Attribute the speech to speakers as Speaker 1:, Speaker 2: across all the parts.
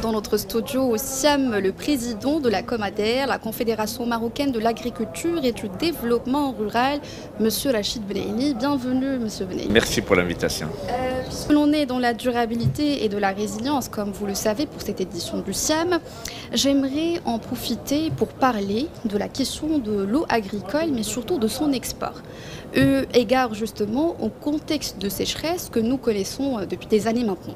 Speaker 1: dans notre studio au SIAM le président de la COMADER, la Confédération marocaine de l'agriculture et du développement rural, Monsieur Rachid Benaini. Bienvenue, Monsieur Benaini.
Speaker 2: Merci pour l'invitation.
Speaker 1: Puisque l'on est dans la durabilité et de la résilience, comme vous le savez, pour cette édition du SIAM, j'aimerais en profiter pour parler de la question de l'eau agricole, mais surtout de son export. Égard justement au contexte de sécheresse que nous connaissons depuis des années maintenant.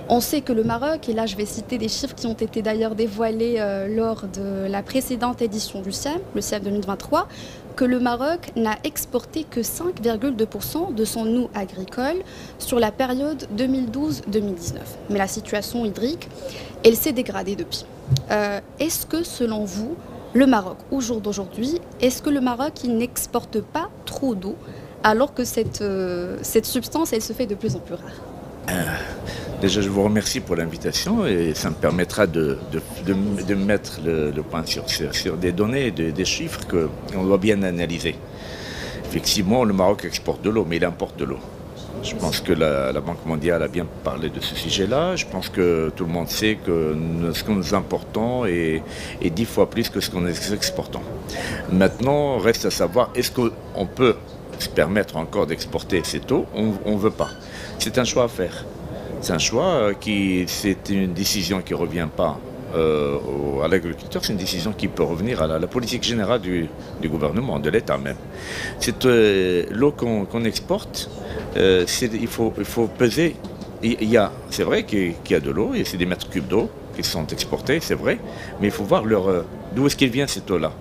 Speaker 1: On sait que le Maroc, et là je vais citer des chiffres qui ont été d'ailleurs dévoilés lors de la précédente édition du SIAM, le SIAM 2023, que le Maroc n'a exporté que 5,2% de son eau agricole sur la période 2012-2019. Mais la situation hydrique, elle s'est dégradée depuis. Est-ce que selon vous, le Maroc, au jour d'aujourd'hui, est-ce que le Maroc n'exporte pas trop d'eau alors que cette substance, elle se fait de plus en plus rare?
Speaker 2: Déjà, je vous remercie pour l'invitation et ça me permettra de mettre le point sur des données, des chiffres qu'on doit bien analyser. Effectivement, le Maroc exporte de l'eau, mais il importe de l'eau. Je pense que la Banque mondiale a bien parlé de ce sujet-là. Je pense que tout le monde sait que ce que nous importons est 10 fois plus que ce que nous exportons. Maintenant, reste à savoir, est-ce qu'on peut se permettre encore d'exporter cette eau? On ne veut pas. C'est un choix à faire. C'est un choix c'est une décision qui ne revient pas à l'agriculteur, c'est une décision qui peut revenir à la politique générale du gouvernement, de l'État même. Cette l'eau qu'on exporte, il faut peser. C'est vrai qu'il y a de l'eau, et c'est des mètres cubes d'eau qui sont exportés, c'est vrai, mais il faut voir d'où est-ce qu'elle vient cette eau-là.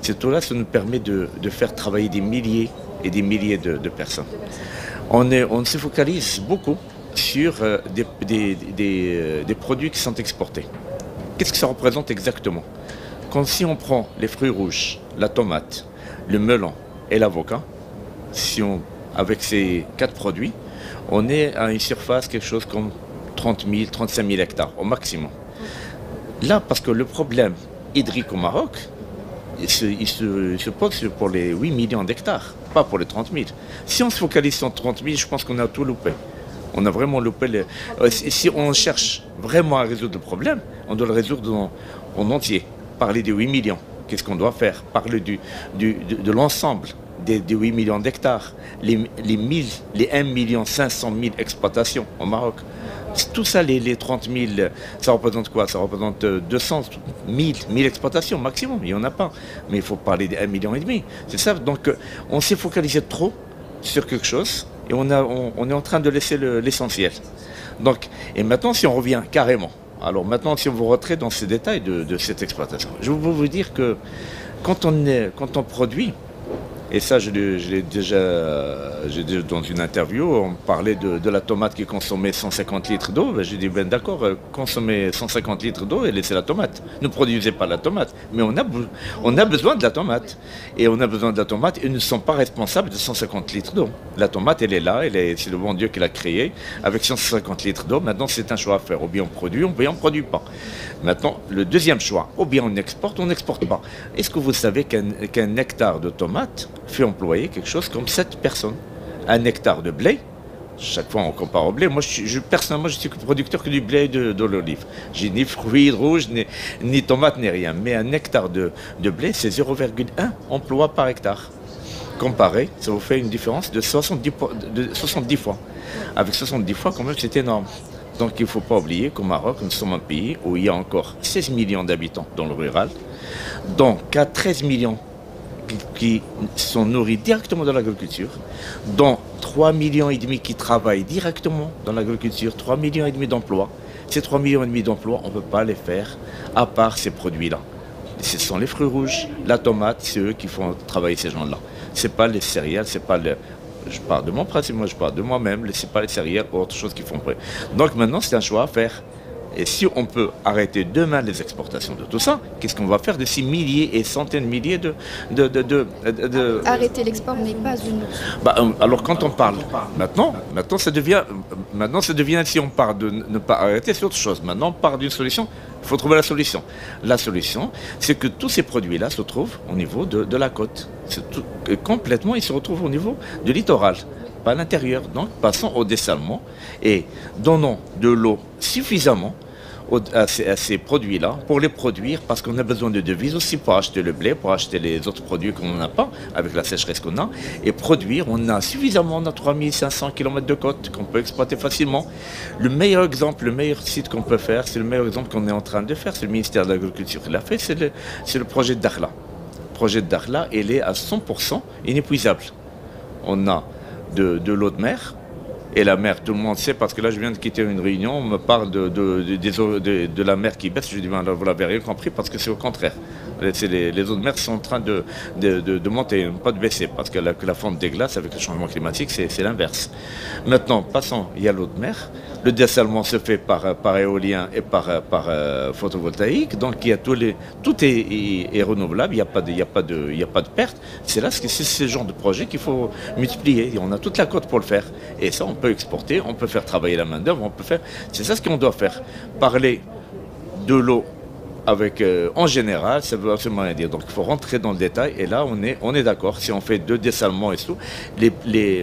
Speaker 2: Cette eau-là, ça nous permet de faire travailler des milliers et des milliers de personnes. On se focalise beaucoup sur des produits qui sont exportés. Qu'est-ce que ça représente exactement? Si on prend les fruits rouges, la tomate, le melon et l'avocat, avec ces 4 produits, on est à une surface quelque chose comme 30 000, 35 000 hectares au maximum. Là, parce que le problème hydrique au Maroc, il se pose pour les 8 millions d'hectares, pas pour les 30 000. Si on se focalise sur 30 000, je pense qu'on a tout loupé. On a vraiment loupé. Si on cherche vraiment à résoudre le problème, on doit le résoudre en entier. Parler des 8 millions, qu'est-ce qu'on doit faire? Parler de l'ensemble des 8 millions d'hectares, les 1 500 000 exploitations au Maroc. Tout ça, les 30 000, ça représente quoi? Ça représente 200 000 exploitations maximum. Il n'y en a pas. Mais il faut parler des 1,5 million. C'est ça. Donc, on s'est focalisé trop sur quelque chose et on est en train de laisser l'essentiel. Donc, et maintenant, si on revient carrément, alors maintenant, si on vous retrait dans ces détails de cette exploitation, je veux vous dire que quand on produit, et ça, je l'ai déjà dans une interview, on parlait de la tomate qui consommait 150 litres d'eau. J'ai dit, ben d'accord, consommer 150 litres d'eau et laisser la tomate. Ne produisez pas la tomate, mais on a besoin de la tomate. Et on a besoin de la tomate et nous ne sommes pas responsables de 150 litres d'eau. La tomate, elle est là, c'est le bon Dieu qui l'a créée, avec 150 litres d'eau. Maintenant, c'est un choix à faire. Ou bien on produit, ou bien on ne produit pas. Maintenant, le deuxième choix, ou bien on exporte, ou on n'exporte pas. Est-ce que vous savez qu'un hectare de tomates fait employer quelque chose comme 7 personnes? Un hectare de blé, chaque fois on compare au blé, moi personnellement je suis producteur que du blé et de l'olive. J'ai ni fruits rouges, ni tomates, ni rien. Mais un hectare de blé, c'est 0,1 emploi par hectare. Comparé, ça vous fait une différence de 70 fois. Avec 70 fois, quand même, c'est énorme. Donc il ne faut pas oublier qu'au Maroc, nous sommes un pays où il y a encore 16 millions d'habitants dans le rural, donc à 13 millions qui sont nourris directement dans l'agriculture, dont 3,5 millions qui travaillent directement dans l'agriculture, 3,5 millions d'emplois. Ces 3,5 millions d'emplois, on ne peut pas les faire à part ces produits-là. Ce sont les fruits rouges, la tomate, c'est eux qui font travailler ces gens-là. Ce n'est pas les céréales, c'est pas je parle de mon principe, moi je parle de moi-même, ce n'est pas les céréales ou autre chose qui font prêt. Donc maintenant, c'est un choix à faire. Et si on peut arrêter demain les exportations de tout ça, qu'est-ce qu'on va faire de ces milliers et centaines de milliers de...
Speaker 1: Arrêter l'export n'est pas une...
Speaker 2: alors quand on parle, maintenant ça devient, si on parle de ne pas arrêter, c'est autre chose. Maintenant on parle d'une solution, il faut trouver la solution. La solution, c'est que tous ces produits-là se trouvent au niveau de la côte. Complètement, ils se retrouvent au niveau du littoral. Pas à l'intérieur. Donc passons au dessalement et donnons de l'eau suffisamment à ces produits-là pour les produire parce qu'on a besoin de devises aussi pour acheter le blé, pour acheter les autres produits qu'on n'a pas avec la sécheresse qu'on a. Et produire, on a suffisamment, on a 3500 km de côte qu'on peut exploiter facilement. Le meilleur exemple, le meilleur site qu'on peut faire, c'est le meilleur exemple qu'on est en train de faire, c'est le ministère de l'Agriculture qui l'a fait, c'est le projet de Dakhla. Le projet de Dakhla, il est à 100% inépuisable. On a de l'eau de mer. Et la mer, tout le monde sait, parce que là je viens de quitter une réunion, on me parle de la mer qui baisse, je dis ben, là, vous l'avez rien compris parce que c'est au contraire. Les eaux de mer sont en train de monter, pas de baisser, parce que la fonte des glaces avec le changement climatique, c'est l'inverse. Maintenant, passons, il y a l'eau de mer, le dessalement se fait par éolien et par photovoltaïque, donc il y a tout est renouvelable, il n'y a pas de perte. C'est là, c'est ce genre de projet qu'il faut multiplier. On a toute la côte pour le faire. Et ça, on peut exporter, on peut faire travailler la main-d'œuvre, c'est ça ce qu'on doit faire. Parler de l'eau en général, ça veut absolument rien dire. Donc il faut rentrer dans le détail et là on est d'accord. Si on fait 2 dessalements et tout,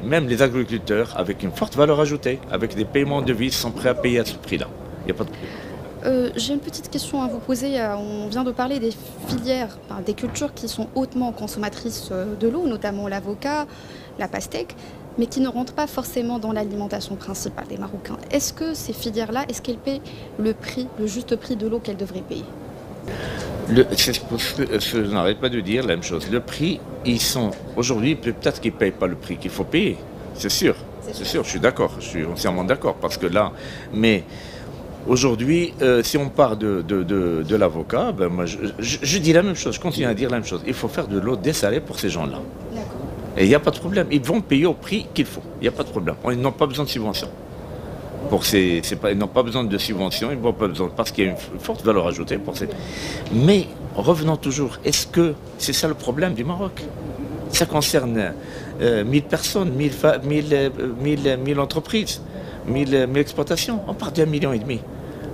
Speaker 2: même les agriculteurs avec une forte valeur ajoutée, avec des paiements de devises, sont prêts à payer à ce prix-là. Il n'y a pas de problème.
Speaker 1: J'ai une petite question à vous poser. On vient de parler des filières, des cultures qui sont hautement consommatrices de l'eau, notamment l'avocat, la pastèque, mais qui ne rentrent pas forcément dans l'alimentation principale des Marocains. Est-ce que ces filières-là, est-ce qu'elles paient le juste prix de l'eau qu'elles devraient payer ?
Speaker 2: Je n'arrête pas de dire la même chose. Le prix, ils sont aujourd'hui, peut-être qu'ils ne payent pas le prix qu'il faut payer. C'est sûr, je suis d'accord, je suis entièrement d'accord. Parce que là, mais aujourd'hui, si on part de l'avocat, ben moi, je dis la même chose, je continue à dire la même chose. Il faut faire de l'eau dessalée pour ces gens-là. Et il n'y a pas de problème. Ils vont payer au prix qu'il faut. Il n'y a pas de problème. Ils n'ont pas besoin de subventions. Ils n'ont pas besoin de subventions, ils n'ont pas besoin, parce qu'il y a une forte valeur ajoutée pour ces. Mais revenons toujours, est-ce que c'est ça le problème du Maroc? Ça concerne 1000 personnes, 1000 entreprises, 1000 exploitations. On parle d'1,5 million.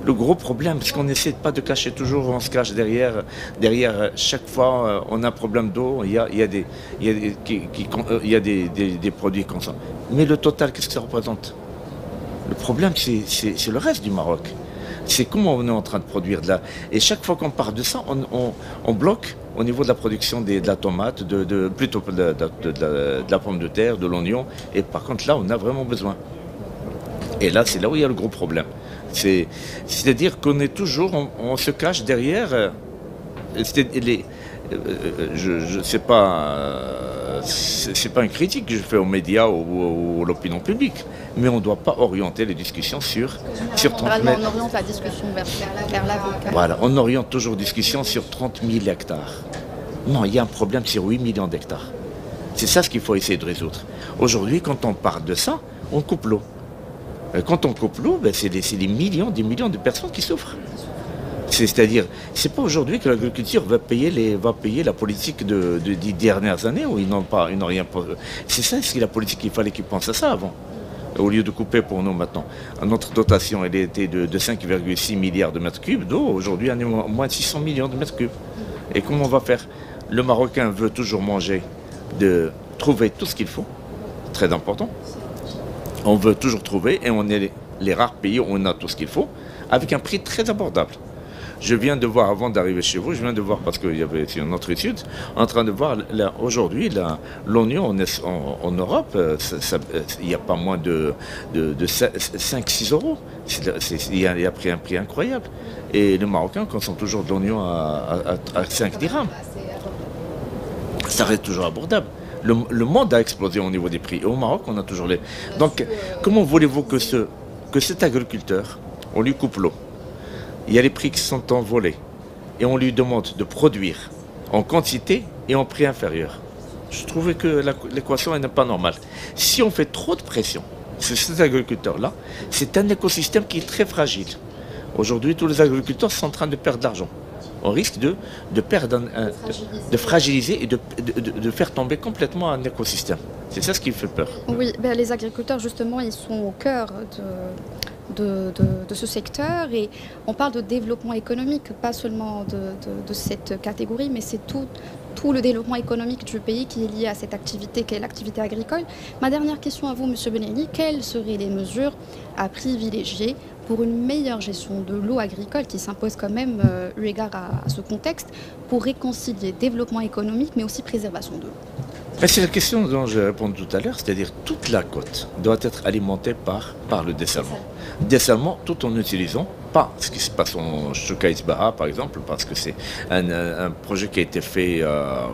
Speaker 2: Le gros problème, c'est qu'on n'essaie pas de cacher toujours, on se cache derrière chaque fois on a un problème d'eau, il y a des produits comme ça. Mais le total, qu'est-ce que ça représente? Le problème, c'est le reste du Maroc. C'est comment on est en train de produire de là. Et chaque fois qu'on parle de ça, on bloque au niveau de la production de la tomate, plutôt de la pomme de terre, de l'oignon. Et par contre, là, on a vraiment besoin. Et là, c'est là où il y a le gros problème. C'est-à-dire qu'on est toujours, on se cache derrière. C'est pas une critique que je fais aux médias ou à l'opinion publique, mais on ne doit pas orienter les discussions sur 30 000.
Speaker 1: On oriente la discussion vers l'avocat.
Speaker 2: Voilà, on oriente toujours la discussion sur 30 000 hectares. Non, il y a un problème sur 8 millions d'hectares. C'est ça ce qu'il faut essayer de résoudre. Aujourd'hui, quand on parle de ça, on coupe l'eau. Quand on coupe l'eau, ben c'est des millions de personnes qui souffrent. C'est-à-dire, c'est pas aujourd'hui que l'agriculture va payer la politique des dernières années où ils n'ont rien. C'est ça, c'est la politique qu'il fallait qu'ils pensent à ça avant. Au lieu de couper pour nous maintenant. Notre dotation, elle était de 5,6 milliards de mètres cubes d'eau. Aujourd'hui, on est moins de 600 millions de mètres cubes. Et comment on va faire? Le Marocain veut toujours manger, de trouver tout ce qu'il faut. Très important. On veut toujours trouver, et on est les rares pays où on a tout ce qu'il faut, avec un prix très abordable. Je viens de voir, avant d'arriver chez vous, parce qu'il y avait une autre étude, en train de voir, aujourd'hui, l'oignon en Europe, il n'y a pas moins de 5-6 euros. Il a pris un prix incroyable. Et les Marocains consomment toujours de l'oignon à 5 dirhams. Ça reste toujours abordable. Le monde a explosé au niveau des prix. Et au Maroc, on a toujours les... Donc, comment voulez-vous que cet agriculteur, on lui coupe l'eau? Il y a les prix qui sont envolés. Et on lui demande de produire en quantité et en prix inférieur. Je trouvais que l'équation n'est pas normale. Si on fait trop de pression sur cet agriculteur-là, c'est un écosystème qui est très fragile. Aujourd'hui, tous les agriculteurs sont en train de perdre de l'argent. On risque de fragiliser et de faire tomber complètement un écosystème. C'est ça ce qui fait peur.
Speaker 1: Oui, les agriculteurs, justement, ils sont au cœur de ce secteur et on parle de développement économique, pas seulement de cette catégorie, mais c'est tout le développement économique du pays qui est lié à cette activité qu'est l'activité agricole. Ma dernière question à vous, Monsieur Benelli, quelles seraient les mesures à privilégier pour une meilleure gestion de l'eau agricole qui s'impose quand même, eu égard à ce contexte, pour réconcilier développement économique mais aussi préservation de l'eau?
Speaker 2: C'est la question dont j'ai répondu tout à l'heure, c'est-à-dire toute la côte doit être alimentée par le dessalement. Dessalement tout en utilisant pas ce qui se passe en Choucaïsbaha par exemple, parce que c'est un projet qui a été fait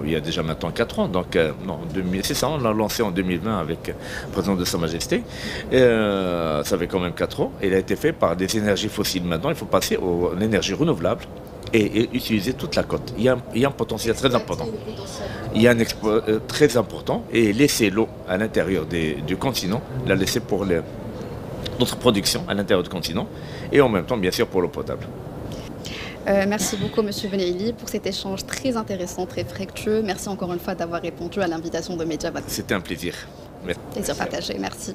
Speaker 2: il y a déjà maintenant 4 ans, donc non, c'est ça, on l'a lancé en 2020 avec le président de Sa Majesté, ça fait quand même 4 ans, et il a été fait par des énergies fossiles. Maintenant il faut passer à l'énergie renouvelable et utiliser toute la côte. Il y a un potentiel très important. Il y a un exploit très important et laisser l'eau à l'intérieur du continent, la laisser pour notre production à l'intérieur du continent et en même temps bien sûr pour l'eau potable.
Speaker 1: Merci beaucoup Monsieur Benelli pour cet échange très intéressant, très fructueux. Merci encore une fois d'avoir répondu à l'invitation de Mediapart.
Speaker 2: C'était un plaisir.
Speaker 1: Plaisir partagé, merci.